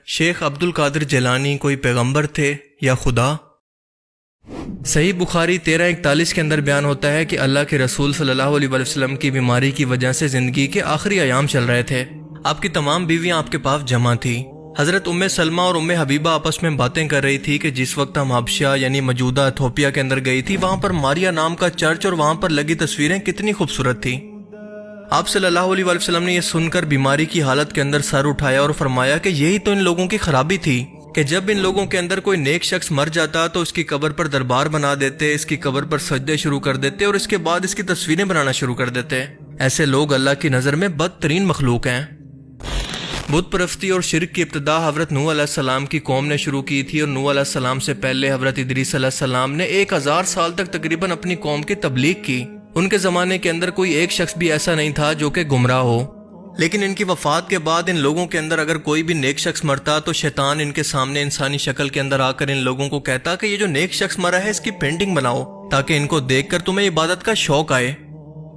شیخ عبد القادر جیلانی کوئی پیغمبر تھے یا خدا؟ صحیح بخاری 1341 کے اندر بیان ہوتا ہے کہ اللہ کے رسول صلی اللہ علیہ وسلم کی بیماری کی وجہ سے زندگی کے آخری ایام چل رہے تھے۔ آپ کی تمام بیویاں آپ کے پاس جمع تھی۔ حضرت ام سلمہ اور ام حبیبہ آپس میں باتیں کر رہی تھی کہ جس وقت ہم حبشہ یعنی موجودہ ایتھوپیا کے اندر گئی تھی، وہاں پر ماریا نام کا چرچ اور وہاں پر لگی تصویریں کتنی خوبصورت تھی۔ آپ صلی اللہ علیہ وسلم نے یہ سن کر بیماری کی حالت کے اندر سر اٹھایا اور فرمایا کہ یہی تو ان لوگوں کی خرابی تھی کہ جب ان لوگوں کے اندر کوئی نیک شخص مر جاتا تو اس کی قبر پر دربار بنا دیتے، اس کی قبر پر سجدے شروع کر دیتے اور اس کے بعد اس کی تصویریں بنانا شروع کر دیتے۔ ایسے لوگ اللہ کی نظر میں بدترین مخلوق ہیں۔ بت پرستی اور شرک کی ابتدا حضرت نوح علیہ السلام کی قوم نے شروع کی تھی، اور نوح علیہ السلام سے پہلے حضرت ادریس علیہ السلام نے 1000 سال تک تقریباً اپنی قوم کی تبلیغ کی۔ ان کے زمانے کے اندر کوئی ایک شخص بھی ایسا نہیں تھا جو کہ گمراہ ہو، لیکن ان کی وفات کے بعد ان لوگوں کے اندر اگر کوئی بھی نیک شخص مرتا تو شیطان ان کے سامنے انسانی شکل کے اندر آ کر ان لوگوں کو کہتا کہ یہ جو نیک شخص مرا ہے اس کی پینٹنگ بناؤ تاکہ ان کو دیکھ کر تمہیں عبادت کا شوق آئے۔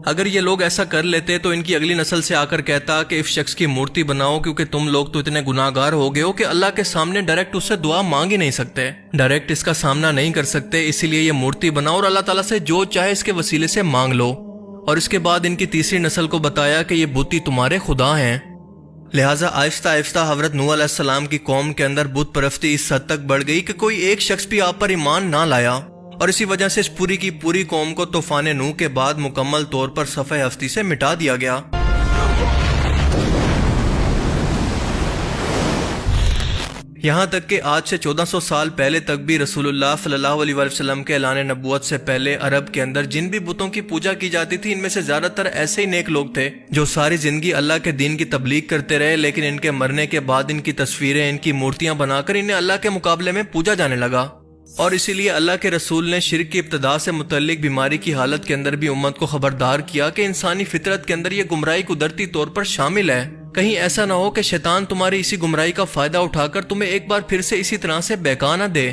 اگر یہ لوگ ایسا کر لیتے تو ان کی اگلی نسل سے آ کر کہتا کہ اس شخص کی مورتی بناؤ، کیونکہ تم لوگ تو اتنے گناہ گار ہو گئے ہو کہ اللہ کے سامنے ڈائریکٹ اس سے دعا مانگ ہی نہیں سکتے، ڈائریکٹ اس کا سامنا نہیں کر سکتے، اسی لیے یہ مورتی بناؤ اور اللہ تعالیٰ سے جو چاہے اس کے وسیلے سے مانگ لو۔ اور اس کے بعد ان کی تیسری نسل کو بتایا کہ یہ بت ہی تمہارے خدا ہیں۔ لہٰذا آہستہ آہستہ حضرت نوح علیہ السلام کی قوم کے اندر بت پرستی اس حد تک بڑھ گئی کہ کوئی ایک شخص بھی آپ پر ایمان نہ لایا، اور اسی وجہ سے اس پوری کی پوری قوم کو طوفان نوح کے بعد مکمل طور پر صفحہ ہستی سے مٹا دیا گیا۔ یہاں تک کہ آج سے 1400 سال پہلے تک بھی رسول اللہ صلی اللہ علیہ وسلم کے اعلان نبوت سے پہلے عرب کے اندر جن بھی بتوں کی پوجا کی جاتی تھی، ان میں سے زیادہ تر ایسے ہی نیک لوگ تھے جو ساری زندگی اللہ کے دین کی تبلیغ کرتے رہے، لیکن ان کے مرنے کے بعد ان کی تصویریں، ان کی مورتیاں بنا کر انہیں اللہ کے مقابلے میں پوجا جانے لگا۔ اور اسی لیے اللہ کے رسول نے شرک کی ابتدا سے متعلق بیماری کی حالت کے اندر بھی امت کو خبردار کیا کہ انسانی فطرت کے اندر یہ گمراہی قدرتی طور پر شامل ہے، کہیں ایسا نہ ہو کہ شیطان تمہاری اسی گمراہی کا فائدہ اٹھا کر تمہیں ایک بار پھر سے اسی طرح سے بہکا نہ دے،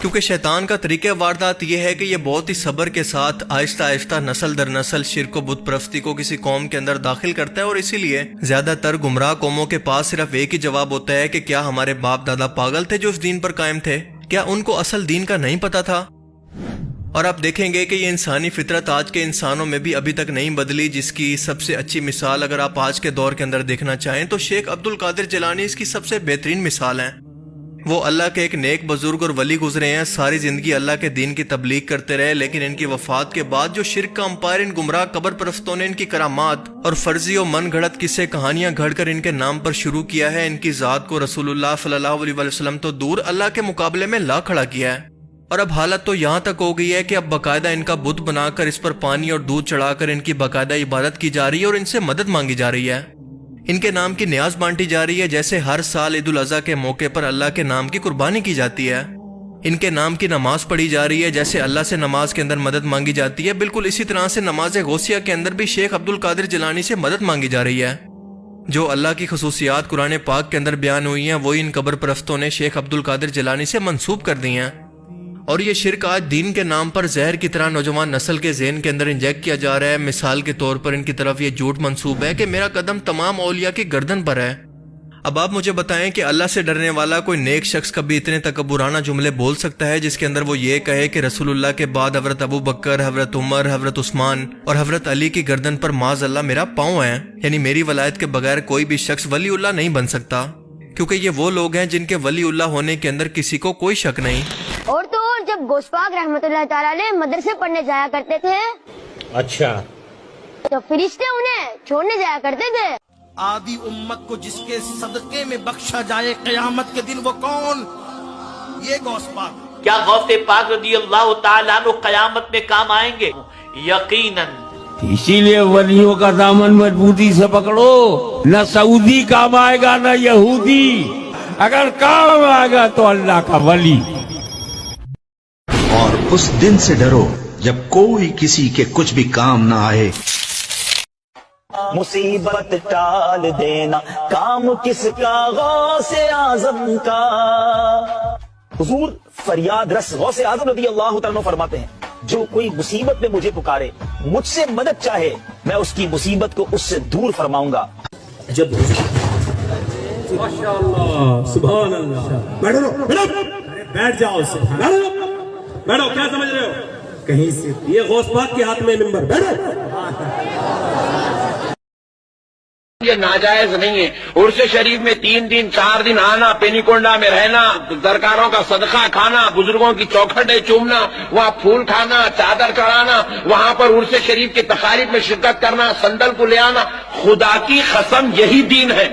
کیونکہ شیطان کا طریقہ واردات یہ ہے کہ یہ بہت ہی صبر کے ساتھ آہستہ آہستہ نسل در نسل شرک و بت پرستی کو کسی قوم کے اندر داخل کرتا ہے، اور اسی لیے زیادہ تر گمراہ قوموں کے پاس صرف ایک ہی جواب ہوتا ہے کہ کیا ہمارے باپ دادا پاگل تھے جو اس دین پر قائم تھے؟ کیا ان کو اصل دین کا نہیں پتا تھا؟ اور آپ دیکھیں گے کہ یہ انسانی فطرت آج کے انسانوں میں بھی ابھی تک نہیں بدلی، جس کی سب سے اچھی مثال اگر آپ آج کے دور کے اندر دیکھنا چاہیں تو شیخ عبد القادر جیلانی اس کی سب سے بہترین مثال ہیں۔ وہ اللہ کے ایک نیک بزرگ اور ولی گزرے ہیں، ساری زندگی اللہ کے دین کی تبلیغ کرتے رہے، لیکن ان کی وفات کے بعد جو شرک کا امپائر ان گمراہ قبر پرستوں نے ان کی کرامات اور فرضی و من گھڑت قصے کہانیاں گھڑ کر ان کے نام پر شروع کیا ہے، ان کی ذات کو رسول اللہ صلی اللہ علیہ وسلم تو دور اللہ کے مقابلے میں لا کھڑا کیا ہے۔ اور اب حالت تو یہاں تک ہو گئی ہے کہ اب باقاعدہ ان کا بت بنا کر اس پر پانی اور دودھ چڑھا کر ان کی باقاعدہ عبادت کی جا رہی ہے اور ان سے مدد مانگی جا رہی ہے، ان کے نام کی نیاز بانٹی جا رہی ہے، جیسے ہر سال عید الاضحیٰ کے موقع پر اللہ کے نام کی قربانی کی جاتی ہے، ان کے نام کی نماز پڑھی جا رہی ہے، جیسے اللہ سے نماز کے اندر مدد مانگی جاتی ہے، بالکل اسی طرح سے نماز غوثیہ کے اندر بھی شیخ عبد القادر جیلانی سے مدد مانگی جا رہی ہے۔ جو اللہ کی خصوصیات قرآن پاک کے اندر بیان ہوئی ہیں وہی ان قبر پرستوں نے شیخ عبد القادر جیلانی سے منسوب کر دی ہیں، اور یہ شرک آج دین کے نام پر زہر کی طرح نوجوان نسل کے ذہن کے اندر انجیکٹ کیا جا رہا ہے۔ مثال کے طور پر ان کی طرف یہ جھوٹ منسوب ہے کہ میرا قدم تمام اولیاء کی گردن پر ہے۔ اب آپ مجھے بتائیں کہ اللہ سے ڈرنے والا کوئی نیک شخص کبھی اتنے تکبرانہ جملے بول سکتا ہے جس کے اندر وہ یہ کہے کہ رسول اللہ کے بعد حضرت ابو بکر، حضرت عمر، حضرت عثمان اور حضرت علی کی گردن پر معاذ اللہ میرا پاؤں ہے، یعنی میری ولایت کے بغیر کوئی بھی شخص ولی اللہ نہیں بن سکتا، کیونکہ یہ وہ لوگ ہیں جن کے ولی اللہ ہونے کے اندر کسی کو کوئی شک نہیں۔ اور تو اور جب غوث پاک رحمت اللہ تعالیٰ علیہ مدرسے پڑھنے جایا کرتے تھے، اچھا، تو فرشتے انہیں چھوڑنے جایا کرتے تھے۔ آدھی امت کو جس کے صدقے میں بخشا جائے قیامت کے دن، وہ کون؟ یہ غوث پاک۔ کیا غوث پاک رضی اللہ تعالیٰ عنہ قیامت میں کام آئیں گے؟ یقیناً۔ اسی لیے ولیوں کا دامن مضبوطی سے پکڑو، نہ سعودی کام آئے گا نہ یہودی، اگر کام آئے گا تو اللہ کا ولی۔ اور اس دن سے ڈرو جب کوئی کسی کے کچھ بھی کام نہ آئے۔ مصیبت ٹال دینا کام کس کا؟ غوث اعظم کا۔ حضور فریاد رس غوث اعظم رضی اللہ تعالیٰ عنہ فرماتے ہیں، جو کوئی مصیبت میں مجھے پکارے، مجھ سے مدد چاہے، میں اس کی مصیبت کو اس سے دور فرماؤں گا۔ جب सुभान अल्लाह। बैठो बैठ जाओ, बैठो। क्या समझ रहे हो? कहीं से ये गौस पाक के हाथ में मिंबर, बैठो। ये नाजायज नहीं है। उर्स शरीफ में 3 दिन 4 दिन आना, पेनीकोंडा में रहना, दरकारों का सदका खाना, बुजुर्गों की चौखटें चूमना, वहाँ फूल खाना, चादर चढ़ाना, वहाँ पर उर्स शरीफ की तकारीब में शिरकत करना, संदल को ले आना, खुदा की कसम यही दीन है,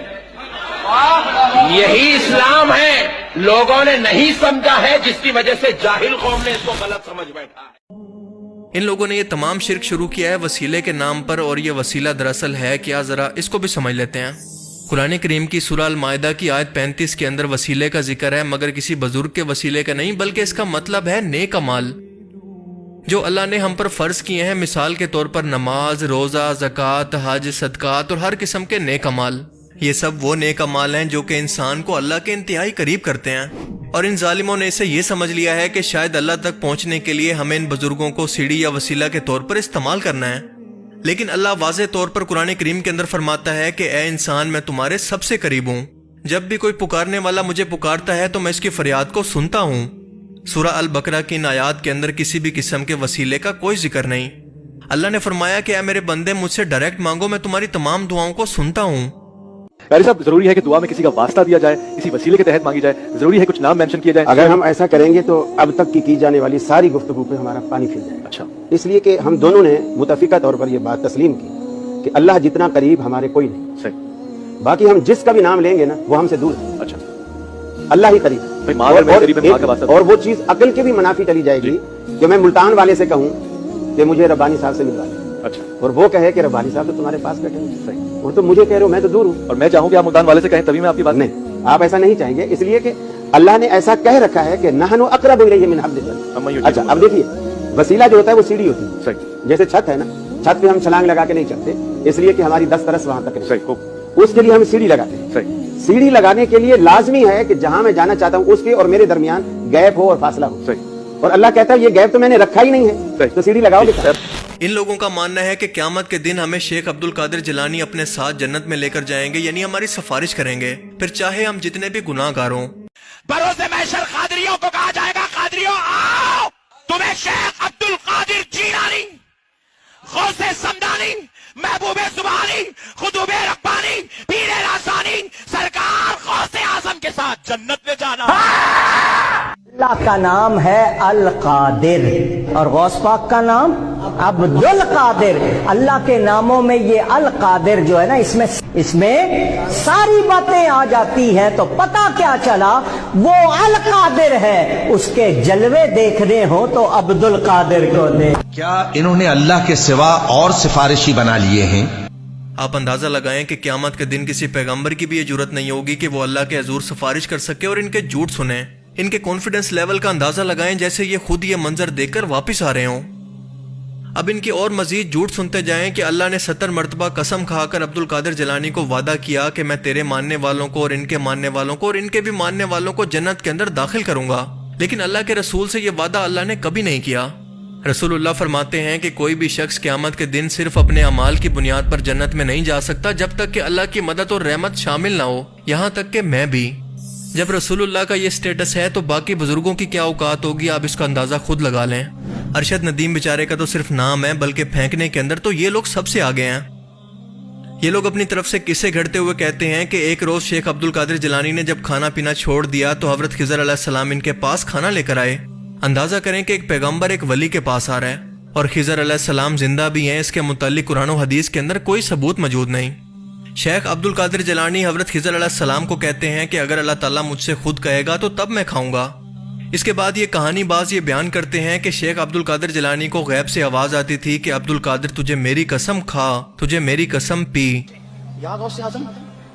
यही इस्लाम है। लोगों ने नहीं समझा है, जिसकी वजह से जाहिल कौम ने इसको गलत समझ बैठा है। इन लोगों ने ये तमाम शिर्क शुरू किया है वसीले के नाम पर, और ये वसीला दरअसल है क्या, जरा इसको भी समझ लेते हैं। कुरान करीम की सूरह अल-माइदा की आयत 35 के अंदर वसीले का जिक्र है, मगर किसी बुजुर्ग के वसीले का नहीं, बल्कि इसका मतलब है नेक अमाल जो अल्लाह ने हम पर फर्ज किए हैं। मिसाल के तौर पर नमाज, रोजा, ज़कात, हज, सदकात और हर किस्म के नेक अमाल। ये सब वो नेक अमाल हैं जो कि इंसान को अल्लाह के इंतहाई करीब करते हैं। और इन जालिमों ने इसे ये समझ लिया है कि शायद अल्लाह तक पहुंचने के लिए हमें इन बुजुर्गों को सीढ़ी या वसीला के तौर पर इस्तेमाल करना है। लेकिन अल्लाह वाज़े तौर पर कुरान करीम के अंदर फरमाता है कि ए इंसान, मैं तुम्हारे सबसे करीब हूँ। जब भी कोई पुकारने वाला मुझे पुकारता है तो मैं इसकी फरियाद को सुनता हूँ। सूरह अल बकरा की इन आयात के अंदर किसी भी किस्म के वसीले का कोई जिक्र नहीं। अल्लाह ने फरमाया कि ए मेरे बंदे, मुझसे डायरेक्ट मांगो, मैं तुम्हारी तमाम दुआओं को सुनता हूँ। कारी साहब, जरूरी है कि दुआ में किसी का वास्ता दिया जाए, किसी वसीले के तहत मांगी जाए, जरूरी है कुछ नाम मेंशन किए जाए? अगर हम ऐसा करेंगे तो अब तक की जाने वाली सारी गुफ्तगू पे हमारा पानी फिर जाएगा। अच्छा, इसलिए कि हम दोनों ने मुतफिका तौर पर यह बात तस्लीम की कि अल्लाह जितना करीब हमारे कोई नहीं। सही। बाकी हम जिसका भी नाम लेंगे ना वो हमसे दूर है। अच्छा, अल्लाह ही करीब। और वो चीज अकल के भी मुनाफी चली जाएगी कि मैं मुल्तान वाले से कहूँ कि मुझे रब्बानी साहब से मिलवा दे, अच्छा, और वो कहे कि रब्बानी साहब तो तुम्हारे पास बैठे हैं। सही। और तो मुझे कह रहे हो, मैं तो दूर हूँ, और मैं चाहूँ कि आप मुल्तान वाले से कहें तभी मैं आपकी बात। नहीं, आप ऐसा नहीं चाहेंगे, इसलिए कि अल्लाह ने ऐसा कह रखा है कि नहनु अक़रबु इलैहि मिन हब्लिल वरीद। अच्छा, अब देखिए, वसीला जो होता है वो सीढ़ी होती है। सही। जैसे छत है ना, छत पे हम छलांग लगा के नहीं चढ़ते, इसलिए कि हमारी 10 तरस वहां तक है। सही। उसके लिए हम सीढ़ी लगाते हैं। सही। सीढ़ी लगाने के लिए लाजमी है कि जहां मैं जाना चाहता हूँ उसके और मेरे दरमियान गैप हो और फासला हो। सही। और अल्लाह कहता है ये गैप तो मैंने रखा ही नहीं है, तो सीढ़ी लगाओगे। इन लोगों का मानना है कि क़यामत के दिन हमें शेख अब्दुल कादिर जिलानी अपने साथ जन्नत में लेकर जाएंगे, यानी हमारी सिफारिश करेंगे, फिर चाहे हम जितने भी गुनाहगार हों। बरोज़े महशर कादरियों को कहा जाएगा, कादरियों आओ, तुम्हें शेख अब्दुल कादिर जिलानी, गौसे समदानी, महबूबे सुबहानी, खुतूबे रब्बानी, पीरे रासानी, सरकार गौसे आजम के साथ जन्नत में जाना। अल्लाह का नाम है अल कादिर और गौस पाक का नाम अब्दुल कादिर। अल्लाह के नामों में ये अल कादिर जो है ना, इसमें सारी बातें आ जाती हैं, तो पता क्या चला, वो अल कादिर है। उसके जलवे देखने हो तो अब्दुल कादिर को दे। क्या इन्होंने अल्लाह के सिवा और सिफारिशी बना लिए हैं? आप अंदाजा लगाएं कि क़यामत के दिन किसी पैगंबर की भी ये जुर्रत नहीं होगी कि वो अल्लाह के हजूर सिफारिश कर सके और इनके झूठ सुने। इनके कॉन्फिडेंस लेवल का अंदाजा लगाएं जैसे ये खुद ये मंजर देखकर वापस आ रहे हों। अब इनकी और मजीद झूठ सुनते जाएं कि अल्लाह ने 70 मरतबा कसम खाकर अब्दुल कादिर जिलानी को वादा किया कि मैं तेरे मानने वालों को और इनके मानने वालों को और इनके भी मानने वालों को जन्नत के अंदर दाखिल करूंगा। लेकिन अल्लाह के रसूल से ये वादा अल्लाह ने कभी नहीं किया। रसूलुल्लाह फरमाते हैं कि कोई भी शख्स क़यामत के दिन सिर्फ अपने अमाल की बुनियाद पर जन्नत में नहीं जा सकता जब तक कि अल्लाह की मदद और रहमत शामिल ना हो, यहाँ तक कि मैं भी। जब रसूलुल्लाह का ये स्टेटस है तो बाकी बुजुर्गों की क्या औकात होगी, आप इसका अंदाजा खुद लगा लें। अरशद नदीम बेचारे का तो सिर्फ नाम है, बल्कि फेंकने के अंदर तो ये लोग सबसे आगे हैं। ये लोग अपनी तरफ से किस्से घड़ते हुए कहते हैं कि एक रोज शेख अब्दुल कादिर जिलानी ने जब खाना पीना छोड़ दिया तो हजरत खिज़र अलैहिस्सलाम इनके पास खाना लेकर आए। अंदाजा करें कि एक पैगंबर एक वली के पास आ रहा है और खिज़र अलैहिस्सलाम जिंदा भी हैं, इसके मुताल्लिक कुरान और हदीस के अंदर कोई सबूत मौजूद नहीं। शेख अब्दुल कादिर जिलानी हजरत खिज़र अलैहिस्सलाम को कहते हैं कि अगर अल्लाह ताला मुझसे खुद कहेगा तो तब मैं खाऊंगा। इसके बाद ये कहानी बाज ये बयान करते हैं कि शेख अब्दुल कादिर जिलानी को गैब से आवाज आती थी कि अब्दुल कादिर तुझे मेरी कसम खा, तुझे मेरी कसम पी। या गौसे आज़म,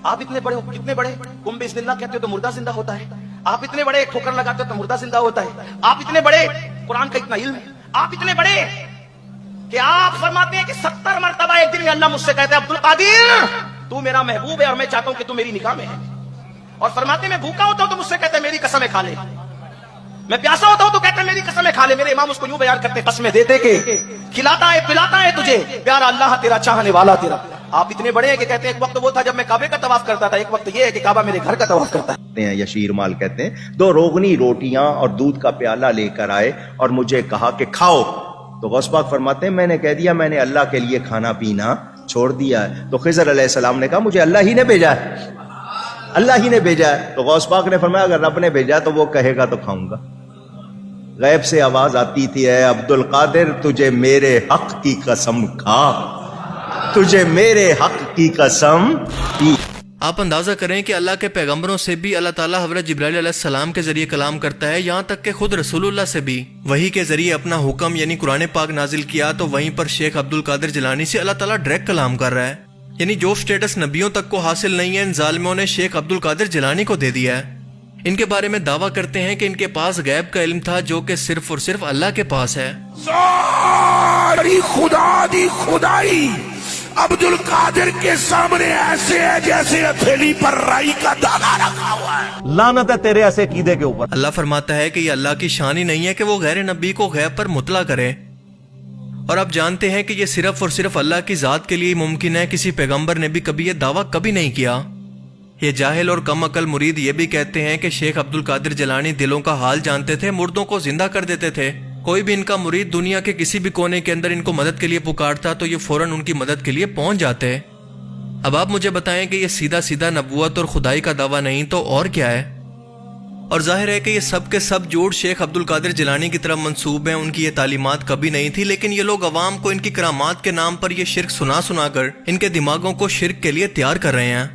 आप इतने बड़े हो, कितने बड़े, तुम बिस्मिल्लाह कहते हो तो मुर्दा जिंदा होता है। आप इतने बड़े ठोकर लगाते हो तो मुर्दा जिंदा होता है। आप इतने बड़े, कुरान का इतना इल्म, आप इतने बड़े कि आप फरमाते हैं कि 70 मरतबा एक दिन अल्लाह मुझसे कहता है अब्दुल कादिर तू मेरा महबूब है और मैं चाहता हूं कि तू मेरी निगाह में है। और फरमाते मैं भूखा होता हूं तो मुझसे कहता है मेरी कसमें खा ले, मैं प्यासा होता हूं तो कहता है मेरी कसमें खा ले। मेरे इमाम उसको यूं बयान करते कसमें देते के खिलाता है पिलाता है तुझे प्यारा अल्लाह तेरा चाहने वाला तेरा। आप इतने बड़े हैं कि कहते हैं एक वक्त वो था जब मैं काबे का तवाफ करता था, एक वक्त ये है कि काबा मेरे घर का तवाफ करता है। या शीरमाल कहते हैं, 2 रोगनी रोटियां और दूध का प्याला लेकर आए और मुझे कहा कि खाओ। तो गौस पाक फरमाते हैं मैंने कह दिया मैंने अल्लाह के लिए खाना पीना छोड़ दिया है। तो खिज़र अलैहिस्सलाम ने कहा मुझे अल्लाह ही ने भेजा है, अल्लाह ही ने भेजा है। तो गौस पाक ने फरमाया अगर रब ने भेजा तो वो कहेगा तो खाऊंगा। गैब से आवाज आती थी, है अब्दुल कादिर तुझे मेरे हक की कसम खा, तुझे मेरे हक की कसम पी। आप अंदाजा करें कि अल्लाह के पैगंबरों से भी अल्लाह ताला हज़रत जिब्राइल अलैहिस्सलाम के जरिए कलाम करता है, यहाँ तक कि खुद रसूलुल्लाह से भी वही के जरिए अपना हुक्म यानी कुरान पाक नाजिल किया। तो वहीं पर शेख अब्दुल कादिर जिलानी से अल्लाह ताला डायरेक्ट कलाम कर रहा है, यानी जो स्टेटस नबियों तक को हासिल नहीं है इन जालिमों ने शेख अब्दुल कादिर जिलानी को दे दिया है। इनके बारे में दावा करते हैं कि इनके पास गैब का इल्म था जो कि सिर्फ और सिर्फ अल्लाह के पास है। सारी खुदा दी खुदाई अब्दुल कादिर के सामने ऐसे है जैसे हथेली पर राई का दाना रखा हुआ है। लानत है तेरे ऐसे कीदे के ऊपर। अल्लाह फरमाता है कि ये अल्लाह की शान ही नहीं है कि वो गैर नबी को गैब पर मुतला करे। और आप जानते हैं कि ये सिर्फ और सिर्फ अल्लाह की जात के लिए मुमकिन है, किसी पैगंबर ने भी कभी ये दावा कभी नहीं किया। ये जाहिल और कम अकल मुरीद ये भी कहते हैं कि शेख अब्दुल कादिर जिलानी दिलों का हाल जानते थे, मुर्दों को जिंदा कर देते थे। कोई भी इनका मुरीद दुनिया के किसी भी कोने के अंदर इनको मदद के लिए पुकारता तो ये फौरन उनकी मदद के लिए पहुंच जाते। अब आप मुझे बताएं कि ये सीधा सीधा नबूवत और खुदाई का दावा नहीं तो और क्या है। और जाहिर है कि ये सब के सब झूठ शेख अब्दुल कादिर जिलानी की तरफ मंसूब हैं। उनकी ये तालीमात कभी नहीं थी, लेकिन ये लोग अवाम को इनकी करामात के नाम पर ये शिर्क सुना सुना कर इनके दिमागों को शिर्क के लिए तैयार कर रहे हैं।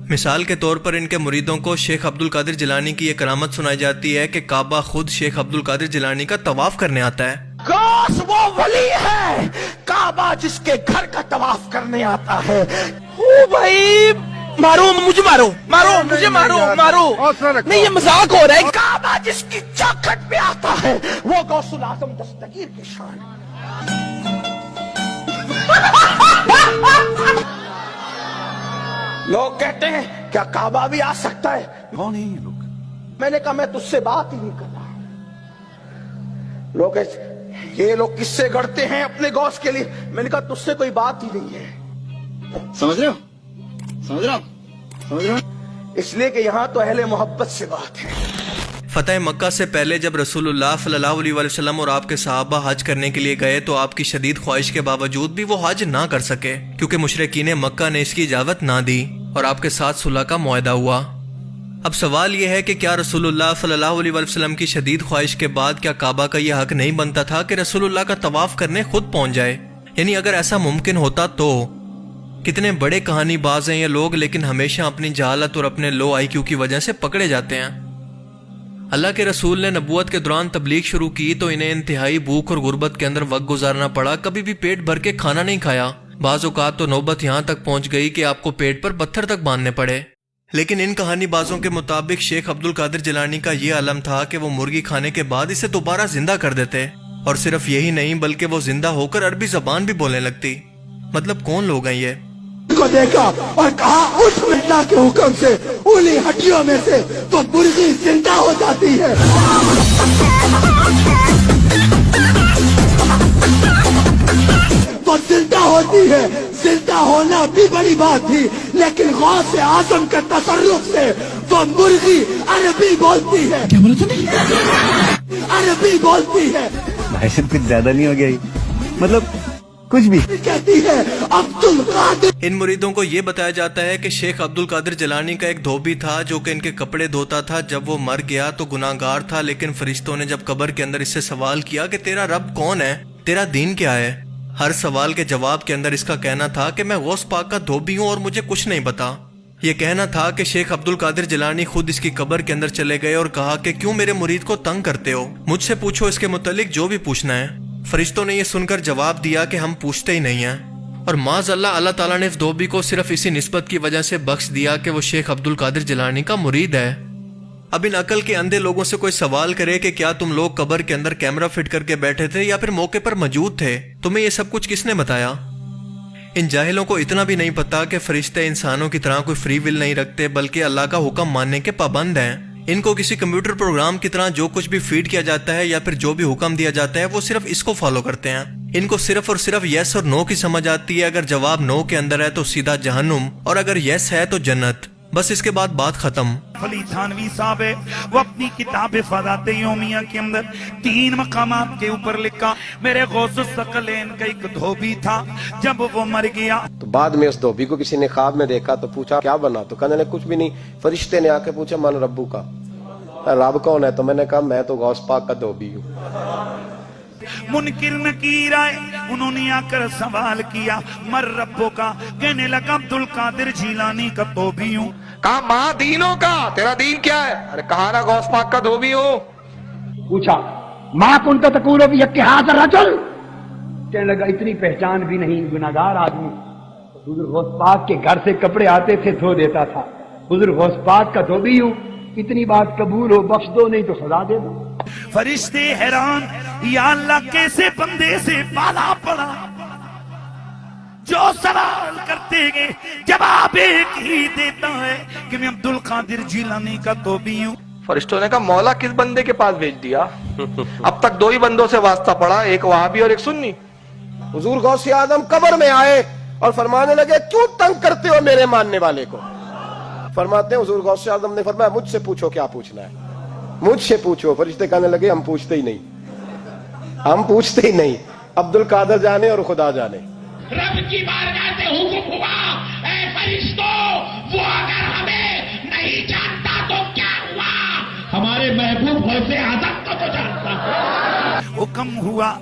मिसाल के तौर पर इनके मुरीदों को शेख अब्दुल कादिर जिलानी की ये करामत सुनाई जाती है कि काबा खुद शेख अब्दुल कादिर जिलानी का तवाफ करने आता है। गौस वो वली है, काबा जिसके घर का तवाफ करने आता है। ओ भाई मारो मुझे, मारो मारो मुझे, मारो मारो, नहीं ये मजाक हो रहा है। काबा जिसकी चौखट पे आता है वो गौसुल आजम दस्तगीर की शान है। लोग कहते हैं क्या काबा भी आ सकता है? कौन है ये लोग? मैंने कहा मैं तुझसे बात ही नहीं कर रहा। लोग ये लोग किससे गढ़ते हैं अपने गौस के लिए, मैंने कहा तुझसे कोई बात ही नहीं है। समझ रहे हो, समझ रहे हो, समझ रहे हो? इसलिए कि यहाँ तो अहले मोहब्बत से बात है। फतेह मक्का से पहले जब रसूलुल्लाह सल्लल्लाहु अलैहि वसल्लम और आपके सहाबा हज करने के लिए गए तो आपकी शदीद ख्वाहिश के बावजूद भी वो हज ना कर सके, क्योंकि मुशरिकीन मक्का ने इसकी इजाजत ना दी और आपके साथ सुलह का मुआहदा हुआ। अब सवाल यह है कि क्या रसूलुल्लाह सल्लल्लाहु अलैहि वसल्लम की शदीद ख्वाहिश के बाद क्या काबा का यह हक नहीं बनता था कि रसूलुल्लाह का तवाफ करने खुद पहुंच जाए? यानी अगर ऐसा मुमकिन होता तो कितने बड़े कहानीबाज हैं ये लोग, लेकिन हमेशा अपनी जहालत और अपने लो IQ की वजह से पकड़े जाते हैं। अल्लाह के रसूल ने नबूवत के दौरान तबलीग शुरू की तो इन्हें इंतहाई भूख और गुर्बत के अंदर वक्त गुजारना पड़ा। कभी भी पेट भर के खाना नहीं खाया। बाज़ औक़ात तो नौबत यहाँ तक पहुँच गई कि आपको पेट पर पत्थर तक बांधने पड़े। लेकिन इन कहानीबाजों के मुताबिक शेख अब्दुल कादिर जिलानी का ये आलम था कि वो मुर्गी खाने के बाद इसे दोबारा जिंदा कर देते, और सिर्फ यही नहीं बल्कि वो जिंदा होकर अरबी जबान भी बोलने लगती। मतलब कौन लोग हैं ये? को देखा और कहा उस अल्लाह के हुक्म से उन्हीं हड्डियों में से तो मुर्गी जिंदा हो जाती है। वो जिंदा होती है, जिंदा होना भी बड़ी बात थी, लेकिन गौस आजम के तसर्रुफ से वो मुर्गी अरबी बोलती है। क्या बोला तूने? अरबी बोलती है। भाई कुछ ज्यादा नहीं हो गया? मतलब कुछ भी कहती है अब्दुल कादिर। इन मुरीदों को ये बताया जाता है कि शेख अब्दुल कादिर जिलानी का एक धोबी था जो कि इनके कपड़े धोता था। जब वो मर गया तो गुनाहगार था, लेकिन फरिश्तों ने जब कब्र के अंदर इससे सवाल किया कि तेरा रब कौन है, तेरा दीन क्या है, हर सवाल के जवाब के अंदर इसका कहना था कि मैं गौस पाक का धोबी हूँ और मुझे कुछ नहीं पता। ये कहना था कि शेख अब्दुल कादिर जिलानी खुद इसकी कब्र के अंदर चले गए और कहा कि क्यों मेरे मुरीद को तंग करते हो, मुझसे पूछो इसके मुतालिक जो भी पूछना है। फरिश्तों ने यह सुनकर जवाब दिया कि हम पूछते ही नहीं हैं। और माज़अल्लाह अल्लाह ताला ने इस धोबी को सिर्फ इसी निस्बत की वजह से बख्श दिया कि वो शेख अब्दुल कादिर जिलानी का मुरीद है। अब इन अकल के अंधे लोगों से कोई सवाल करे कि क्या तुम लोग कब्र के अंदर कैमरा फिट करके बैठे थे या फिर मौके पर मौजूद थे, तुम्हें ये सब कुछ किसने बताया? इन जाहिलों को इतना भी नहीं पता कि फरिश्ते इंसानों की तरह कोई फ्री विल नहीं रखते, बल्कि अल्लाह का हुक्म मानने के पाबंद हैं। इनको किसी कंप्यूटर प्रोग्राम की तरह जो कुछ भी फीड किया जाता है या फिर जो भी हुक्म दिया जाता है वो सिर्फ इसको फॉलो करते हैं। इनको सिर्फ और सिर्फ यस और नो की समझ आती है। अगर जवाब नो के अंदर है तो सीधा जहन्नुम, और अगर यस है तो जन्नत। बस इसके बाद बात खत्म। फली थानवी साहब है, वो अपनी किताब फज़ाते यौमिया के अंदर 3 मकामात के ऊपर लिखा, मेरे गौसुस सकलैन का एक धोबी था, जब वो मर गया तो बाद में उस धोबी को किसी ने ख्वाब में देखा तो पूछा क्या बना, तो कहने लगे कुछ भी नहीं। फरिश्ते ने आके पूछा मन रब्बू का, रब कौन है? तो मैंने कहा मैं तो गौस पाक का धोबी हूँ। मुनकिर नकीर आए, उन्होंने आकर सवाल किया मर रब्बो का, कहने लगा अब्दुल कादिर जीलानी का धोबी हूँ। कहा माँ दीनों का, तेरा दीन क्या है? अरे कहा ना गौस पाक का धोबी हो। पूछा माँ कुन तो तकूलो भी हाज़िर रजुल, कहने लगा इतनी पहचान भी नहीं, गुनाहगार आदमी। हुजूर गौस पाक के घर से कपड़े आते थे, धो देता था। हुजूर गौस पाक का धोबी हूँ, इतनी बात कबूल हो, बख्श दो नहीं तो सजा दे दो। फरिश्ते हैरान, या अल्लाह कैसे बंदे से पाला पड़ा, जो सवाल करते गए जवाब एक ही देता है कि मैं अब्दुल कादिर जीलानी का धोबी हूँ। फरिश्तों ने कहा मौला किस बंदे के पास भेज दिया? अब तक 2 ही बंदों से वास्ता पड़ा, एक वहाबी और एक सुन्नी। हुजूर गौसे आजम कब्र में आए और फरमाने लगे क्यों तंग करते हो मेरे मानने वाले को? फरमाते हैं हुजूर गौसे आजम ने फरमाया मुझसे पूछो क्या पूछना है, मुझसे पूछो। फरिश्ते कहने लगे हम पूछते ही नहीं, हम पूछते ही नहीं, अब्दुल कादिर जाने और खुदा जाने। रब की बारगाह से हुक्म हुआ, ऐ फरिश्तों, वो अगर हमें नहीं जानता तो क्या हुआ, हमारे महबूब गौसे आजम को तो जानता है। हुक्म हुआ।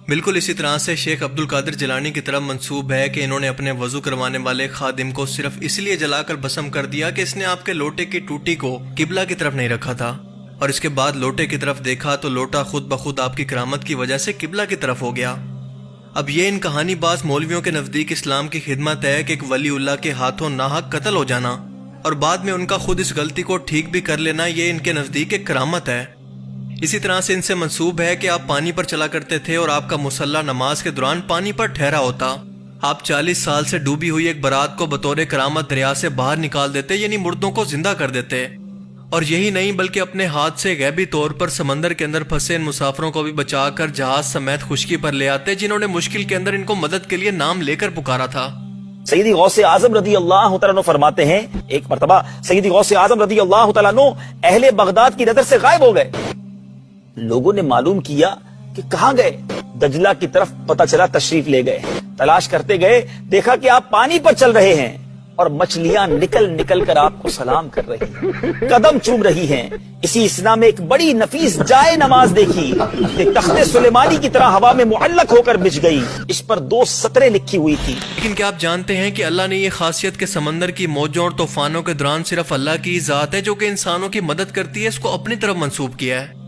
बिल्कुल इसी तरह से शेख अब्दुल कादिर जिलानी की तरफ मंसूब है कि इन्होंने अपने वजू करवाने वाले खादिम को सिर्फ इसलिए जलाकर भस्म कर दिया कि इसने आपके लोटे की टूटी को किबला की तरफ नहीं रखा था, और इसके बाद लोटे की तरफ देखा तो लोटा खुद ब खुद आपकी करामत की वजह से किबला की तरफ हो गया। अब ये इन कहानी बाज मौलवियों के नजदीक इस्लाम की खिदमत है कि एक वलीउल्लाह के हाथों नाहक कत्ल हो जाना और बाद में उनका खुद इस गलती को ठीक भी कर लेना, ये इनके नजदीक एक करामत है। इसी तरह से इनसे मंसूब है कि आप पानी पर चला करते थे और आपका मुसल्ला नमाज के दौरान पानी पर ठहरा होता। आप 40 साल से डूबी हुई एक बारात को बतौर करामत दरिया से बाहर निकाल देते, यानी मुर्दों को जिंदा कर देते। और यही नहीं बल्कि अपने हाथ से गैबी तौर पर समंदर के अंदर फंसे इन मुसाफिरों को भी बचाकर जहाज समेत खुशकी पर ले आते, जिन्होंने मुश्किल के अंदर इनको मदद के लिए नाम लेकर पुकारा था। सैयदी गौसे आजम रदी अल्लाह तआला अन्हु फरमाते हैं, एक मर्तबा सैयदी गौसे आजम रदी अल्लाह तआला अन्हु अहले बगदाद की नजर से गायब हो गए। लोगों ने मालूम किया कि कहां गए, दजला की तरफ पता चला तशरीफ ले गए। तलाश करते गए, देखा कि आप पानी पर चल रहे हैं और मछलियां निकल निकल कर आपको सलाम कर रही हैं, कदम चूम रही हैं। इसी इसना में एक बड़ी नफीस जाए नमाज देखी, एक तख्ते सुलेमानी की तरह हवा में मुअल्लक होकर बिछ गई। इस पर 2 सतरें लिखी हुई थी। लेकिन क्या आप जानते हैं कि अल्लाह ने ये खासियत के समंदर की मौजों और तूफानों के दौरान सिर्फ अल्लाह की जात है जो कि इंसानों की मदद करती है, इसको अपनी तरफ मंसूब किया है।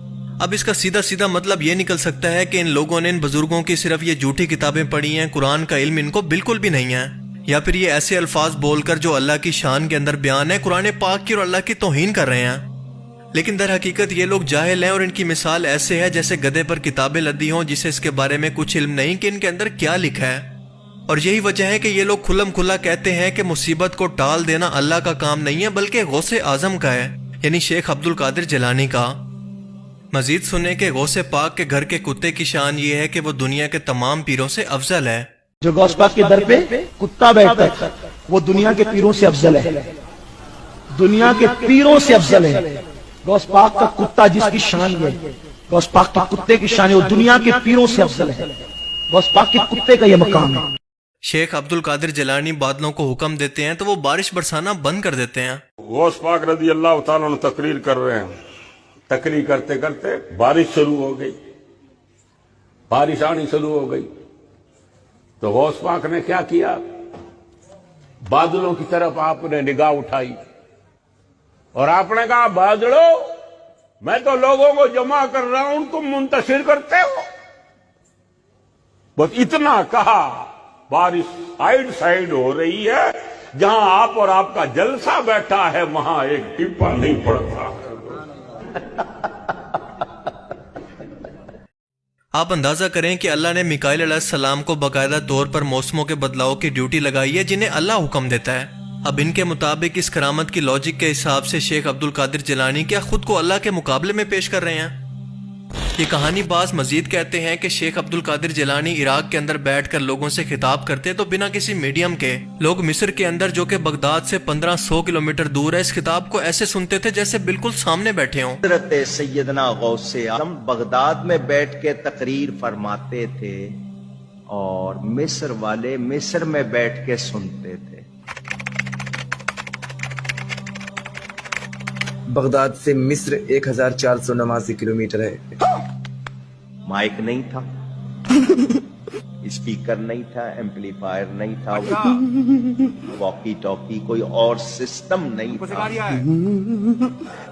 अब इसका सीधा सीधा मतलब ये निकल सकता है कि इन लोगों ने इन बुजुर्गों की सिर्फ ये झूठी किताबें पढ़ी हैं, कुरान का इल्म इनको बिल्कुल भी नहीं है, या फिर ये ऐसे अल्फाज बोलकर जो अल्लाह की शान के अंदर बयान है कुरान पाक की और अल्लाह की तौहीन कर रहे हैं। लेकिन दर हकीकत ये लोग जाहिल हैं और इनकी मिसाल ऐसे है जैसे गधे पर किताबें लदी हों जिसे इसके बारे में कुछ इल्म नहीं कि इनके अंदर क्या लिखा है। और यही वजह है कि ये लोग खुल्लम खुल्ला कहते हैं कि मुसीबत को टाल देना अल्लाह का काम नहीं है बल्कि गौसे आजम का है, यानी शेख अब्दुल कादिर जिलानी का। मजीद सुने कि गौसे पाक के घर के कुत्ते की शान ये है कि वो दुनिया के तमाम पीरों से अफजल है। जो गौस पाक के दर पे कुत्ता बैठता है वो दुनिया के पीरों से अफजल है, दुनिया के पीरों से अफजल है। गौस पाक का कुत्ता जिसकी शान है, गौस पाक के कुत्ते की शान है, वो दुनिया के पीरों से अफजल है। गौस पाक के कुत्ते का यह मकाम है। शेख अब्दुल कादिर जिलानी बादलों को हुक्म देते हैं तो वो बारिश बरसाना बंद कर देते हैं। गौस पाक रजी अल्लाह तआला अन्हु तकरीर कर रहे हैं, तकरीर करते करते बारिश शुरू हो गई, बारिश आनी शुरू हो गई। तो गौस पाक ने क्या किया, बादलों की तरफ आपने निगाह उठाई और आपने कहा बादलों मैं तो लोगों को जमा कर रहा हूं, तुम मुंतशिर करते हो। बस इतना कहा, बारिश साइड साइड हो रही है, जहां आप और आपका जलसा बैठा है वहां एक टिप्पा नहीं पड़ता। आप अंदाजा करें कि अल्लाह ने मिकाईल अलैहिस्सलाम को बाकायदा तौर पर मौसमों के बदलाव की ड्यूटी लगाई है जिन्हें अल्लाह हुक्म देता है। अब इनके मुताबिक इस करामत की लॉजिक के हिसाब से शेख अब्दुल कादिर जिलानी क्या खुद को अल्लाह के मुकाबले में पेश कर रहे हैं? یہ کہانی باز مزید کہتے ہیں کہ شیخ عبد القادر جیلانی عراق کے اندر بیٹھ کر لوگوں سے خطاب کرتے تو بنا کسی میڈیم کے لوگ مصر کے اندر جو کہ بغداد سے 1500 کلومیٹر دور ہے اس خطاب کو ایسے سنتے تھے جیسے بالکل سامنے بیٹھے ہوں۔ حضرت سیدنا غوث اعظم بغداد میں بیٹھ کے تقریر فرماتے تھے اور مصر والے مصر میں بیٹھ کے سنتے تھے۔ بغداد سے مصر 1489 کلومیٹر ہے۔ مائک نہیں تھا، اسپیکر نہیں تھا، ایمپلیفائر نہیں تھا، واکی ٹاکی کوئی اور سسٹم نہیں تھا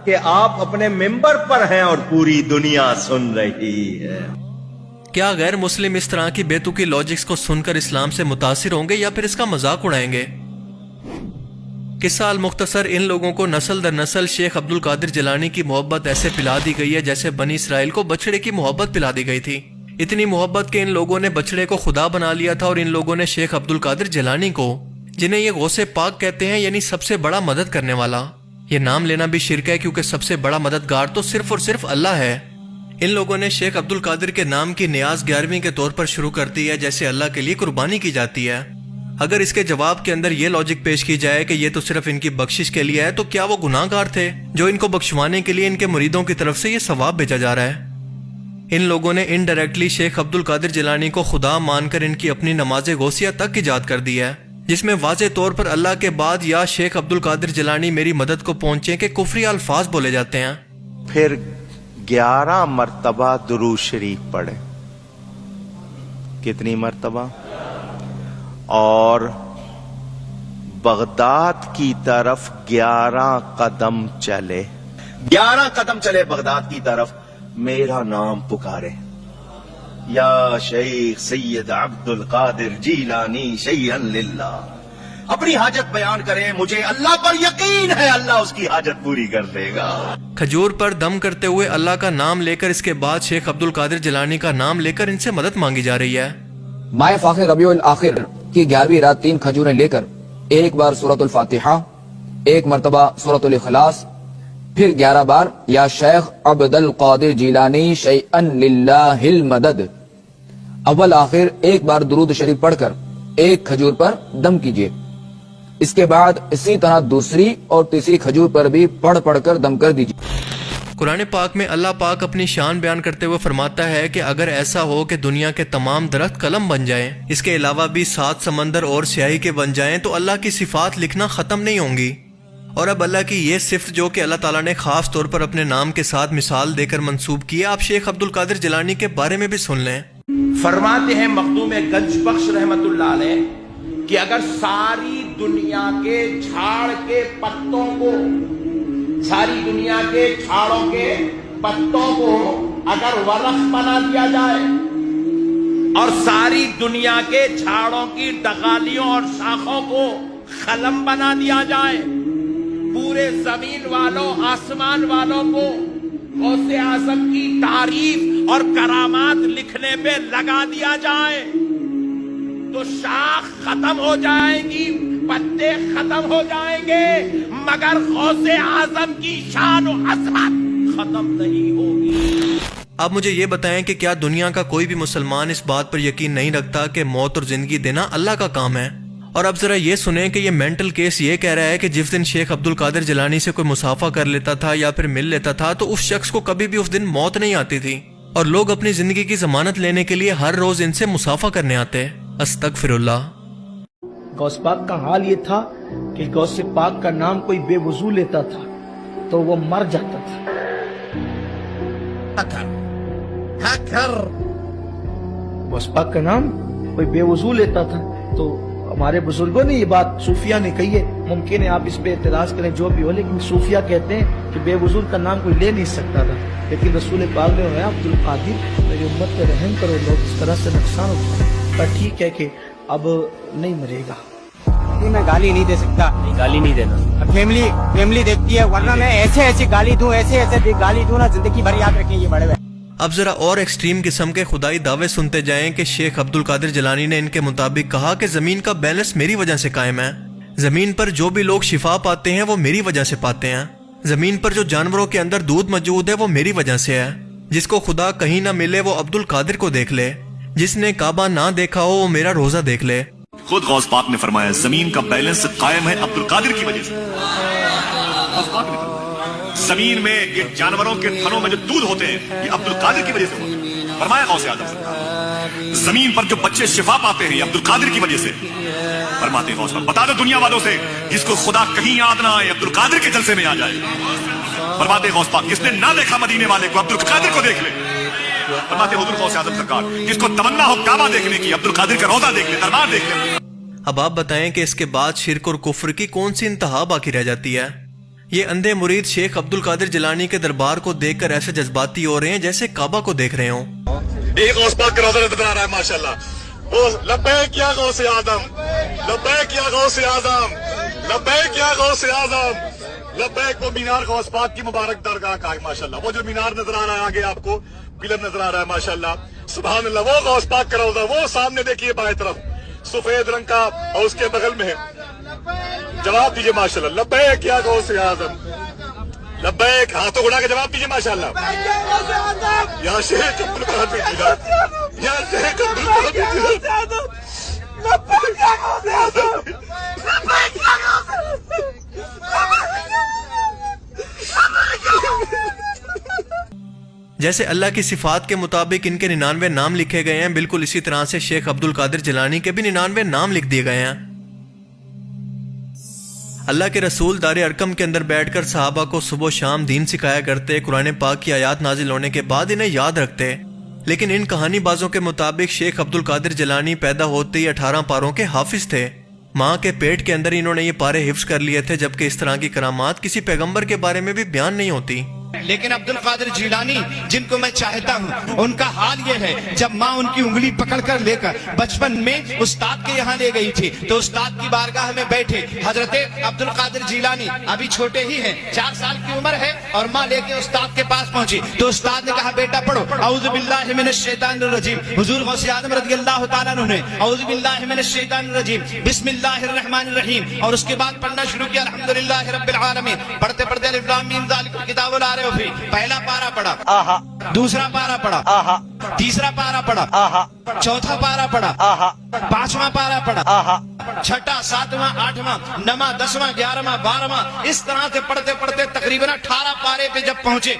کہ آپ اپنے ممبر پر ہیں اور پوری دنیا سن رہی ہے۔ کیا غیر مسلم اس طرح کی بے تکی لاجکس کو سن کر اسلام سے متاثر ہوں گے یا پھر اس کا مذاق اڑائیں گے؟ قصہ المختصر، ان لوگوں کو نسل در نسل شیخ عبد القادر جیلانی کی محبت ایسے پلا دی گئی ہے جیسے بنی اسرائیل کو بچڑے کی محبت پلا دی گئی تھی۔ اتنی محبت کہ ان لوگوں نے بچڑے کو خدا بنا لیا تھا، اور ان لوگوں نے شیخ عبد القادر جیلانی کو، جنہیں یہ غوث پاک کہتے ہیں یعنی سب سے بڑا مدد کرنے والا، یہ نام لینا بھی شرک ہے کیونکہ سب سے بڑا مددگار تو صرف اور صرف اللہ ہے۔ ان لوگوں نے شیخ عبد القادر کے نام کی نیاز 11ویں کے طور پر شروع کر دی ہے، جیسے اللہ کے لیے قربانی کی جاتی ہے۔ اگر اس کے جواب کے اندر یہ لاجک پیش کی جائے کہ یہ تو صرف ان کی بخشش کے لیے ہے، تو کیا وہ گناہ گار تھے جو ان کو بخشوانے کے لیے ان کے مریدوں کی طرف سے یہ ثواب بھیجا جا رہا ہے؟ ان لوگوں نے انڈائریکٹلی شیخ عبد القادر جیلانی کو خدا مان کر ان کی اپنی نماز غوثیہ تک ایجاد کر دی ہے، جس میں واضح طور پر اللہ کے بعد یا شیخ عبد القادر جیلانی میری مدد کو پہنچے کے کفری الفاظ بولے جاتے ہیں۔ پھر 11 مرتبہ درود شریف پڑھے۔ کتنی مرتبہ؟ اور بغداد کی طرف 11 قدم چلے، 11 قدم چلے بغداد کی طرف، میرا نام پکارے، یا شیخ سید عبد القادر جیلانی شیئا للہ، اپنی حاجت بیان کرے، مجھے اللہ پر یقین ہے اللہ اس کی حاجت پوری کر دے گا۔ کھجور پر دم کرتے ہوئے اللہ کا نام لے کر اس کے بعد شیخ عبد القادر جیلانی کا نام لے کر ان سے مدد مانگی جا رہی ہے۔ ماہ فاخر ربیع الاخر کی 11ویں رات 3 کھجوریں لے کر ایک بار سورۃ الفاتحہ، ایک مرتبہ سورۃ الاخلاص، پھر 11 بار یا شیخ عبد القادر جیلانی شیئا للہ المدد، اول آخر ایک بار درود شریف پڑھ کر ایک کھجور پر دم کیجیے۔ اس کے بعد اسی طرح دوسری اور تیسری کھجور پر بھی پڑھ پڑھ کر دم کر دیجیے۔ قرآن پاک میں اللہ پاک اپنی شان بیان کرتے ہوئے فرماتا ہے کہ اگر ایسا ہو کہ دنیا کے تمام درخت قلم بن جائیں، اس کے علاوہ بھی 7 سمندر اور سیاہی کے بن جائیں، تو اللہ کی صفات لکھنا ختم نہیں ہوں گی۔ اور اب اللہ کی یہ صفت جو کہ اللہ تعالیٰ نے خاص طور پر اپنے نام کے ساتھ مثال دے کر منسوب کی ہے، آپ شیخ عبد القادر جیلانی کے بارے میں بھی سن لیں۔ فرماتے ہیں مخدوم گنج بخش رحمت اللہ علیہ کہ اگر ساری دنیا کے جھاڑ کے پتوں کو، ساری دنیا کے جھاڑوں کے پتوں کو اگر ورق بنا دیا جائے اور ساری دنیا کے جھاڑوں کی ڈغالیوں اور شاخوں کو قلم بنا دیا جائے، پورے زمین والوں آسمان والوں کو غوث اعظم کی تعریف اور کرامات لکھنے پہ لگا دیا جائے، تو شاخ ختم ہو جائیں گی، پتے ختم ہو جائیں گے، مگر غوث اعظم کی شان و عظمت ختم نہیں ہوگی۔ اب مجھے یہ بتائیں کہ کیا دنیا کا کوئی بھی مسلمان اس بات پر یقین نہیں رکھتا کہ موت اور زندگی دینا اللہ کا کام ہے؟ اور اب ذرا یہ سنیں کہ یہ مینٹل کیس یہ کہہ رہا ہے کہ جس دن شیخ عبد القادر جیلانی سے کوئی مصافحہ کر لیتا تھا یا پھر مل لیتا تھا تو اس شخص کو کبھی بھی اس دن موت نہیں آتی تھی، اور لوگ اپنی زندگی کی ضمانت لینے کے لیے ہر روز ان سے مصافحہ کرنے آتے۔ استغفر اللہ۔ غوث پاک کا حال یہ تھا کہ غوث پاک کا نام کوئی بے وضو لیتا تھا تو وہ مر جاتا تھا۔ غوث پاک کا نام کوئی بے وضو لیتا تھا تو ہمارے بزرگوں نے یہ بات صوفیہ نے کہی ہے، ممکن ہے آپ اس پہ اعتراض کریں جو بھی ہو، لیکن صوفیہ کہتے ہیں کہ بے وضو کا نام کوئی لے نہیں سکتا تھا، لیکن رسول پاک نے فرمایا عبد القادر میری امت پہ رحم کرو، لوگ اس طرح سے نقصان اٹھائیں، پر ٹھیک ہے کہ اب نہیں مرے گا۔ میں گالی نہیں دے سکتا، گالی نہیں دینا، فیملی دیکھتی ہے، ورنہ میں ایسے گالی دوں، ایسے گالی دوں نا زندگی بھر یاد رکھیں یہ بڑے بھائی۔ اب ذرا اور ایکسٹریم قسم کے خدائی دعوے سنتے جائیں کہ شیخ عبد القادر جیلانی نے ان کے مطابق کہا کہ زمین کا بیلنس میری وجہ سے قائم ہے، زمین پر جو بھی لوگ شفا پاتے ہیں وہ میری وجہ سے پاتے ہیں، زمین پر جو جانوروں کے اندر دودھ موجود ہے وہ میری وجہ سے ہے، جس کو خدا کہیں نہ ملے وہ عبد القادر کو دیکھ لے، جس نے کعبہ نہ دیکھا ہو وہ میرا روزہ دیکھ لے۔ خود غوث پاک نے فرمایا زمین کا بیلنس قائم ہے عبد القادر کی وجہ سے۔ زمین میں یہ جانوروں کے تھنوں میں جو دودھ ہوتے ہیں یہ عبد القادر کی وجہ سے ہوتے ہیں، فرمایا غوث اعظم سرکار۔ زمین پر جو بچے شفا پاتے ہیں یہ عبد القادر کی وجہ سے، فرماتے ہیں غوث پاک بتا دو دنیا والوں سے جس کو خدا کہیں یاد نہ آئے عبد القادر کے جلسے میں آ جائے۔ فرماتے ہیں غوث پاک جس نے نہ دیکھا مدینے والے کو عبد القادر کو دیکھ لے۔ فرماتے ہیں حضور غوث اعظم سرکار جس کو تمنا ہو کعبہ دیکھنے کی عبد القادر کا روزہ دیکھ لے، دربار دیکھ لے۔ اب آپ بتائیں کہ اس کے بعد شرک اور کفر کی کون سی انتہا باقی رہ جاتی ہے؟ یہ اندھے مرید شیخ عبد القادر جیلانی کے دربار کو دیکھ کر ایسے جذباتی ہو رہے ہیں جیسے کعبہ کو دیکھ رہے ہوں۔ ایک غوث پاک کا روزہ نظر آ رہا ہے ماشاءاللہ، وہ لبیک یا غوث اعظم، لبیک یا غوث اعظم، لبیک یا غوث اعظم، لبیک۔ وہ مینار غوث پاک کی مبارک درگاہ کا ہے ماشاءاللہ، وہ جو مینار نظر آ رہا ہے آگے آپ کو پلر نظر آ رہا ہے ماشاءاللہ، سبحان اللہ، وہ غوث پاک کا روزہ، وہ سامنے دیکھیے بائیں طرف سفید رنگ کا اور اس کے بغل میں ہے۔ جواب دیجیے ماشاءاللہ، لبیک یا غوث اعظم، لبیک، ہاتھوں اڑا کے جواب دیجیے ماشاءاللہ۔ یا شیخ عبد القادر جیلانی، یا شیخ عبد القادر جیلانی، لبیک یا غوث اعظم، لبیک یا غوث اعظم۔ جیسے اللہ کی صفات کے مطابق ان کے 99 نام لکھے گئے ہیں، بالکل اسی طرح سے شیخ عبد القادر جیلانی کے بھی 99 نام لکھ دیے گئے ہیں۔ اللہ کے رسول دار ارقم کے اندر بیٹھ کر صحابہ کو صبح و شام دین سکھایا کرتے، قرآن پاک کی آیات نازل ہونے کے بعد انہیں یاد رکھتے، لیکن ان کہانی بازوں کے مطابق شیخ عبد القادر جیلانی پیدا ہوتے ہی 18 پاروں کے حافظ تھے۔ ماں کے پیٹ کے اندر انہوں نے یہ پارے حفظ کر لیے تھے، جبکہ اس طرح کی کرامات کسی پیغمبر کے بارے میں بھی بیان نہیں ہوتی۔ لیکن عبد القادر جیلانی جن کو میں چاہتا ہوں ان کا حال یہ ہے، جب ماں ان کی انگلی پکڑ کر لے کر بچپن میں استاد کے یہاں لے گئی تھی تو استاد کی بارگاہ میں بیٹھے حضرت عبد القادر جیلانی ابھی چھوٹے ہی ہیں، 4 سال کی عمر ہے، اور ماں لے کے استاد کے پاس پہنچی تو استاد نے کہا بیٹا پڑھو اعوذ باللہ من الشیطان الرجیم۔ حضور غوث اعظم رضی اللہ تعالیٰ عنہ نے اعوذ باللہ من الشیطان الرجیم بسم اللہ الرحمن الرحیم، اور اس کے بعد پڑھنا شروع کیا الحمدللہ رب العالمین۔ پڑھتے پڑھتے الف لام میم ذالک الکتاب لا ریب فیہ، پہلا پارا پڑھا، دوسرا پارا پڑھا، تیسرا پارا پڑھا، چوتھا پارا پڑھا، 5واں پارا پڑھا، 6واں 7واں 8واں 9واں 10واں 11واں 12واں، اس طرح سے پڑھتے پڑھتے تقریباً 18 پارے پہ جب پہنچے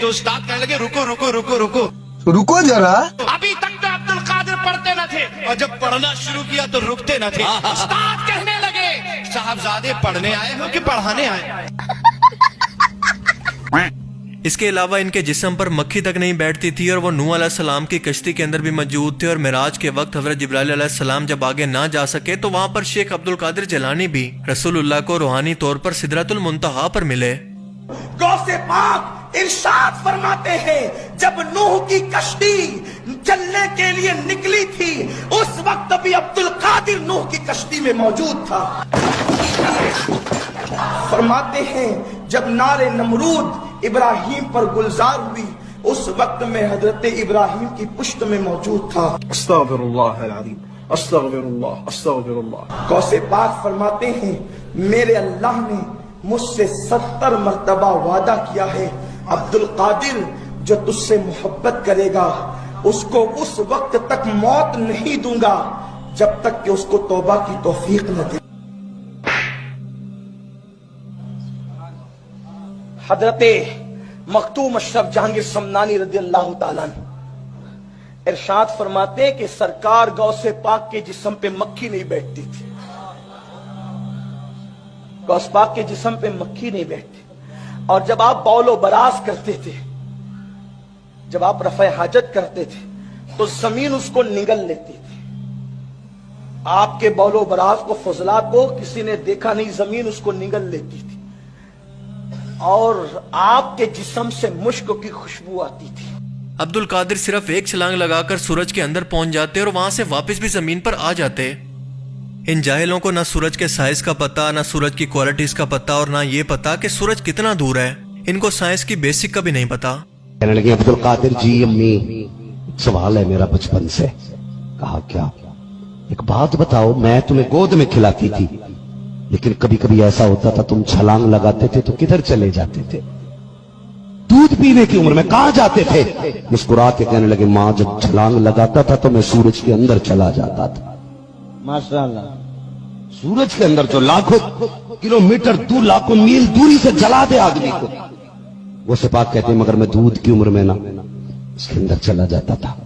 تو استاد کہنے لگے رکو رکو رکو رکو رکو ذرا، ابھی تک تو عبد القادر پڑھتے نہ تھے اور جب پڑھنا شروع کیا تو رکتے نہ تھے۔ استاد کہنے لگے صاحبزادے پڑھنے آئے ہو کہ پڑھانے آئے؟ اس کے علاوہ ان کے جسم پر مکھی تک نہیں بیٹھتی تھی، اور وہ نوح علیہ السلام کی کشتی کے اندر بھی موجود تھے، اور معراج کے وقت حضرت جبرائیل علیہ السلام جب آگے نہ جا سکے تو وہاں پر شیخ عبد القادر جیلانی بھی رسول اللہ کو روحانی طور پر سدرۃ المنتہا پر ملے۔ غوث پاک ارشاد فرماتے ہیں جب نوح کی کشتی چلنے کے لیے نکلی تھی اس وقت بھی عبد القادر نوح کی کشتی میں موجود تھا۔ فرماتے ہیں جب نار نمرود ابراہیم پر گلزار ہوئی اس وقت میں حضرت ابراہیم کی پشت میں موجود تھا۔ استغفر اللہ العظیم، استغفر اللہ، استغفر اللہ۔ غوث پاک فرماتے ہیں میرے اللہ نے مجھ سے 70 مرتبہ وعدہ کیا ہے عبد القادر جو تجھ سے محبت کرے گا اس کو اس وقت تک موت نہیں دوں گا جب تک کہ اس کو توبہ کی توفیق نہ دے۔ حضرت مختوم اشرف جہانگیر سمنانی رضی اللہ تعالیٰ عنہ ارشاد فرماتے ہیں کہ سرکار غوث پاک کے جسم پہ مکھی نہیں بیٹھتی تھی، غوث پاک کے جسم پہ مکھی نہیں بیٹھتی، اور جب آپ بول و براز کرتے تھے، جب آپ رفع حاجت کرتے تھے تو زمین اس کو نگل لیتی تھی۔ آپ کے بول و براز کو فضلات کو کسی نے دیکھا نہیں، زمین اس کو نگل لیتی تھی، اور آپ کے جسم سے مشک کی خوشبو آتی تھی۔ عبد القادر صرف ایک چھلانگ لگا کر سورج کے اندر پہنچ جاتے اور وہاں سے واپس بھی زمین پر آ جاتے۔ ان جاہلوں کو نہ سورج کے سائز کا پتہ، نہ سورج کی کوالٹیز کا پتہ، اور نہ یہ پتہ کہ سورج کتنا دور ہے۔ ان کو سائنس کی بیسک کا بھی نہیں پتا۔ کہنے لگے عبد القادر جی امی سوال ہے میرا بچپن سے۔ کہا کیا؟ ایک بات بتاؤ، میں تمہیں گود میں کھلاتی تھی لیکن کبھی کبھی ایسا ہوتا تھا تم چھلانگ لگاتے تھے تو کدھر چلے جاتے تھے؟ दूध पीने की उम्र में कहां जाते थे? मुस्कुरा के कहने लगे मां जब छलांग लगाता था तो मैं सूरज के अंदर चला जाता था। माशाल्लाह। सूरज के अंदर जो लाखों किलोमीटर दूर, लाखों मील दूरी से जला दे आदमी को, वो सिपाही कहते हैं मगर मैं दूध की उम्र में ना उसके अंदर चला जाता था।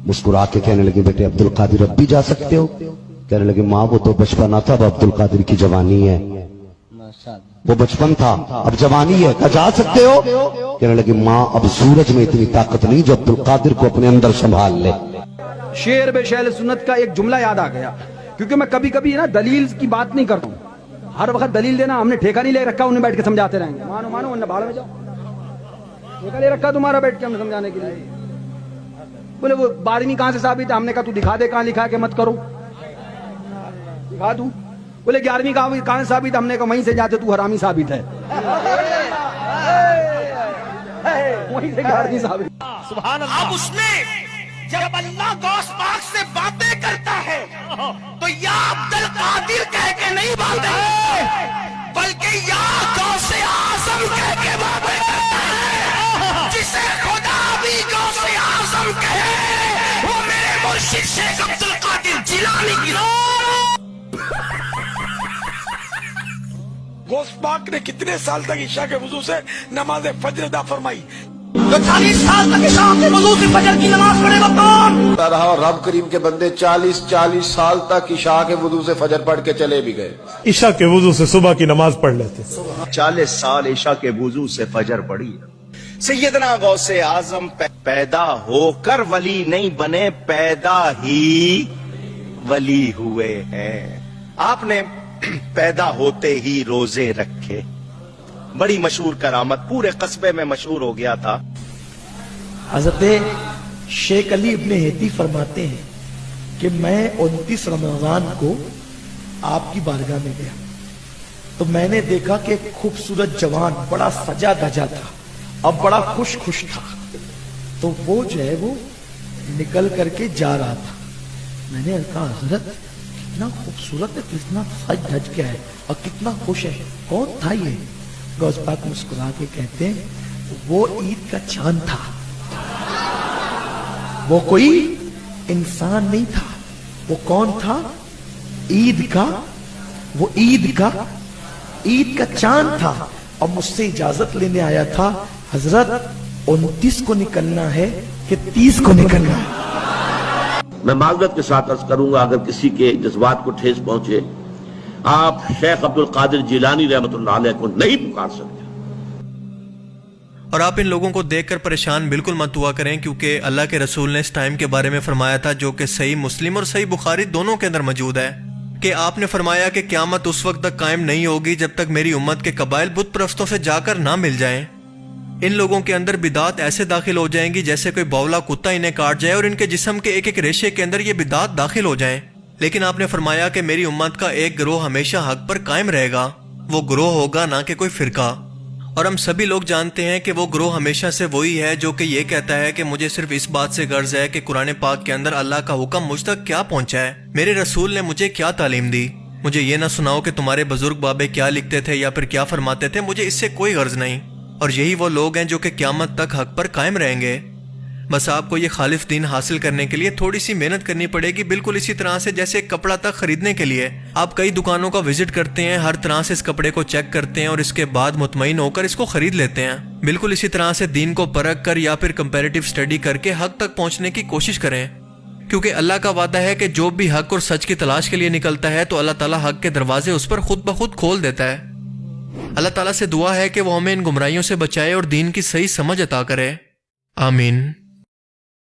मुस्कुरा के कहने लगे बेटे अब्दुल कादिर अब भी जा सकते हो? कहने लगे माँ वो तो बचपना था, अब अब्दुल कादिर की जवानी है। वो बचपन था अब जवानी है, क्या जा सकते हो? कहने लगे माँ अब सूरज में इतनी ताकत नहीं जो अब्दुल कादिर को अपने अंदर संभाल ले। शेर बेशैल सुन्नत का एक जुमला याद आ गया, क्योंकि मैं कभी कभी ना दलील की बात नहीं करता हूँ। हर वक्त दलील देना हमने ठेका नहीं ले रखा, उन्हें बैठ के समझाते रहेंगे, मानो मानो वरना भाड़ में जाओ। ठेका ले रखा तुम्हारा बैठ के हमने समझाने के लिए। बोले वो 12वीं कहां से साबित है? हमने कहा तू दिखा दे कहां लिखा है कि मत करो, दिखा दूं। बोले 11वीं कहां से साबित? हमने कहा वहीं से जाते तू हरामी साबित है, वहीं से 11वीं साबित। सुभान अल्लाह। अब उसमें जब अल्लाह गौस पाक से बातें करता है तो या अब्दुल कादिर कह के नहीं बातें, बल्कि या गौसे आजम कह के बातें करता है। जिसे खुदा भी गौसे आजम कहे वो मेरे मुर्शिद शेख अब्दुल कादिर जिलानी की। गौस पाक ने कितने साल तक ईशा के वजू से नमाज फजर अदा फरमाई? तो 40 साल तक ईशा के वजू से फजर की नमाज पढ़ेगा कौन? रहा और रब करीम के बंदे 40 साल तक ईशा के वजू से फजर पढ़ के चले भी गए। ईशा के वजू से सुबह की नमाज पढ़ लेते। 40 साल ईशा के वजू से फजर पढ़ी। सैयदना गौसे आजम पैदा होकर वली नहीं बने, पैदा ही वली हुए हैं। आपने पैदा होते ही रोजे रखे, बड़ी मशहूर करामत, पूरे कस्बे में मशहूर हो गया था। हजरत शेख अली इब्ने हेती फरमाते हैं कि मैं 29 रमजान को आपकी बारगाह में गया तो मैंने देखा कि एक खूबसूरत जवान बड़ा सजा धजा था, अब बड़ा खुश था, तो वो जो है वो निकल करके जा रहा था। मैंने कहा हजरत कितना खूबसूरत है, कितना सज धज के है और कितना खुश है, कौन था ये? गौस पाक मुस्कुरा के कहते हैं वो ईद का चांद था, वो कोई इंसान नहीं था। वो कौन था? ईद का, वो ईद का चांद था। और मुझसे इजाजत लेने आया था, हजरत 29 को निकलना है कि 30 को निकलना है? मैं माजरत के साथ अर्ज करूंगा अगर किसी के जज्बात को ठेस पहुंचे, आप शेख अब्दुल कादिर जिलानी रहमतुल्लाह अलैह को नहीं पुकार सकते। और आप इन लोगों को देखकर परेशान बिल्कुल मत हुआ करें, क्योंकि अल्लाह के रसूल ने इस टाइम के बारे में फरमाया था जो कि सही मुस्लिम और सही बुखारी दोनों के अंदर मौजूद है, कि आपने फरमाया कि क़यामत उस वक्त तक कायम नहीं होगी जब तक मेरी उम्मत के कबाइल बुत परस्तों से जाकर ना मिल जाएं। इन लोगों के अंदर बिदात ऐसे दाखिल हो जाएंगी जैसे कोई बौला कुत्ता इन्हें काट जाए और इनके जिस्म के एक एक रेशे के अंदर ये बिदात दाखिल हो जाएं। लेकिन आपने फरमाया कि मेरी उम्मत का एक गिरोह हमेशा हक पर कायम रहेगा, वो गिरोह होगा ना कि कोई फिरका। और हम सभी लोग जानते हैं कि वो गिरोह हमेशा से वही है जो कि ये कहता है कि मुझे सिर्फ इस बात से गर्ज है कि कुरान पाक के अंदर अल्लाह का हुक्म मुझ तक क्या पहुंचा है, मेरे रसूल ने मुझे क्या तालीम दी। मुझे ये ना सुनाओ कि तुम्हारे बुजुर्ग बाबे क्या लिखते थे या फिर क्या फरमाते थे, मुझे इससे कोई गर्ज नहीं। और यही वो लोग हैं जो कि क़यामत तक हक पर कायम रहेंगे। बस आपको ये खालिफ दीन हासिल करने के लिए थोड़ी सी मेहनत करनी पड़ेगी, बिल्कुल इसी तरह से जैसे कपड़ा तक खरीदने के लिए आप कई दुकानों का विजिट करते हैं, हर तरह से इस कपड़े को चेक करते हैं और इसके बाद मुतमईन होकर इसको खरीद लेते हैं। बिल्कुल इसी तरह से दीन को परख कर या फिर कंपैरेटिव स्टडी करके हक तक पहुंचने की कोशिश करें, क्योंकि अल्लाह का वादा है कि जो भी हक और सच की तलाश के लिए निकलता है तो अल्लाह ताला हक के दरवाजे उस पर खुद ब खुद खोल देता है। अल्लाह ताला से दुआ है कि वो हमें इन गुमराहियों से बचाए और दीन की सही समझ अता करे। आमीन।